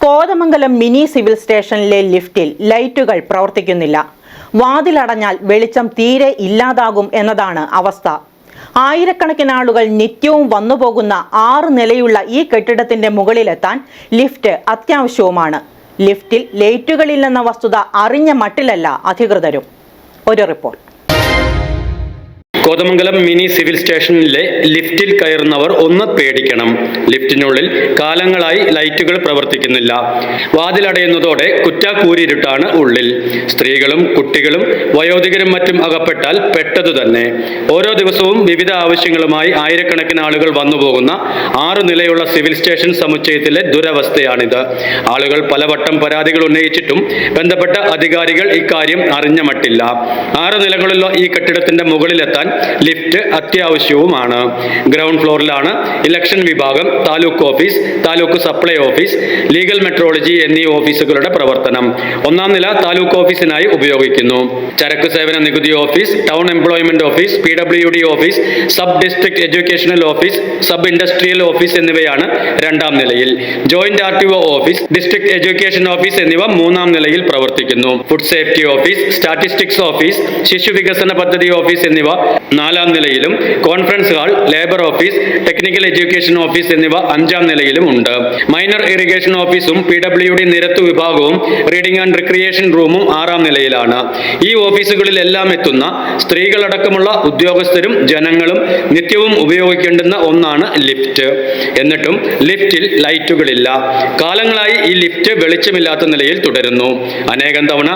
Kothamangalam mini civil സ്റ്റേഷനിലെ ലിഫ്റ്റിൽ ലൈറ്റുകൾ പ്രവർത്തിക്കുന്നില്ല. വാതിലടഞ്ഞാൽ വെളിച്ചം തീരെ ഇല്ലാതാകും എന്നതാണ് അവസ്ഥ. ആയിരക്കണക്കിന് ആളുകൾ നിത്യവും വന്നുപോകുന്ന 6 നിലയുള്ള ഈ കെട്ടിടത്തിന്റെ മുകളിലെത്താൻ ലിഫ്റ്റ് അത്യാവശ്യവുമാണ്. ലിഫ്റ്റിൽ ലൈറ്റുകളില്ലെന്ന വസ്തുത അറിഞ്ഞ മട്ടിലല്ല അധികൃതരും. ഒരു റിപ്പോർട്ട്. കോതമംഗലം മിനി സിവിൽ സ്റ്റേഷനിലെ ലിഫ്റ്റിൽ കയറുന്നവർ ഒന്ന് പേടിക്കണം. ലിഫ്റ്റിനുള്ളിൽ കാലങ്ങളായി ലൈറ്റുകൾ പ്രവർത്തിക്കുന്നില്ല. വാതിലടയുന്നതോടെ കുറ്റാക്കൂരിരുട്ടാണ് ഉള്ളിൽ. സ്ത്രീകളും കുട്ടികളും വയോധികരും മറ്റും അകപ്പെട്ടാൽ പെട്ടതു തന്നെ. ഓരോ ദിവസവും വിവിധ ആവശ്യങ്ങളുമായി ആയിരക്കണക്കിന് ആളുകൾ വന്നുപോകുന്ന 6 നിലയുള്ള സിവിൽ സ്റ്റേഷൻ സമുച്ചയത്തിലെ ദുരവസ്ഥയാണിത്. ആളുകൾ പലവട്ടം പരാതികൾ ഉന്നയിച്ചിട്ടും ബന്ധപ്പെട്ട അധികാരികൾ ഇക്കാര്യം അറിഞ്ഞ മട്ടില്ല. 6 നിലകളുള്ള ഈ കെട്ടിടത്തിന്റെ മുകളിലെത്താൻ ലിഫ്റ്റ് അത്യാവശ്യവുമാണ്. ഗ്രൗണ്ട് ഫ്ലോറിലാണ് ഇലക്ഷൻ വിഭാഗം, taluk office, taluk supply office, legal metrology എന്നീ ഓഫീസുകളുടെ പ്രവർത്തനം. 1-ാം നില താലൂക്ക് ഓഫീസിനായി ഉപയോഗിക്കുന്നു. ചരക്ക് സേവന നികുതി office, town employment office, PWD office, sub district educational office, sub industrial office എന്നിവയാണ് 2-ാം നിലയിൽ. Joint RTO office, district education office എന്നിവ 3-ാം നിലയിൽ പ്രവർത്തിക്കുന്നു. Food safety office, statistics office, ശിശു വികസന പദ്ധതി ഓഫീസ് എന്നിവ 4-ാം നിലയിലും, conference hall, labour office, technical education office എന്നിവ 5-ാം നിലയിലും ഉണ്ട്. മൈനർ ഇറിഗേഷൻ ഓഫീസും PWD നിരത്ത് വിഭാഗവും റീഡിംഗ് ആൻഡ് റിക്രിയേഷൻ റൂമും 6-ാം നിലയിലാണ്. ഈ ഓഫീസുകളിലെല്ലാം എത്തുന്ന സ്ത്രീകളടക്കമുള്ള ഉദ്യോഗസ്ഥരും ജനങ്ങളും നിത്യവും ഉപയോഗിക്കേണ്ടുന്ന ഒന്നാണ് ലിഫ്റ്റ്. എന്നിട്ടും ലിഫ്റ്റിൽ ലൈറ്റുകളില്ല. കാലങ്ങളായി ഈ ലിഫ്റ്റ് വെളിച്ചമില്ലാത്ത നിലയിൽ തുടരുന്നു. അനേകം തവണ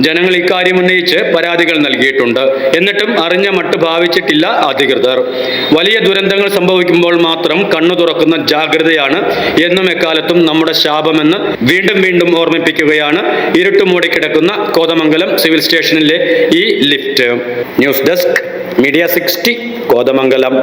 ജനങ്ങൾ ഇക്കാര്യം ഉന്നയിച്ച് പരാതികൾ നൽകിയിട്ടുണ്ട്. എന്നിട്ടും അറിഞ്ഞ മട്ട് ഭാവിച്ചിട്ടില്ല അധികൃതർ. വലിയ ദുരന്തങ്ങൾ സംഭവിക്കുമ്പോൾ മാത്രം കണ്ണു തുറക്കുന്ന ജാഗ്രതയാണ് എന്നും എക്കാലത്തും നമ്മുടെ ശാപമെന്ന് വീണ്ടും വീണ്ടും ഓർമ്മിപ്പിക്കുകയാണ് ഇരുട്ടുമൂടിക്കിടക്കുന്ന കോതമംഗലം സിവിൽ സ്റ്റേഷനിലെ ഈ lift. News desk, media 60, Kothamangalam.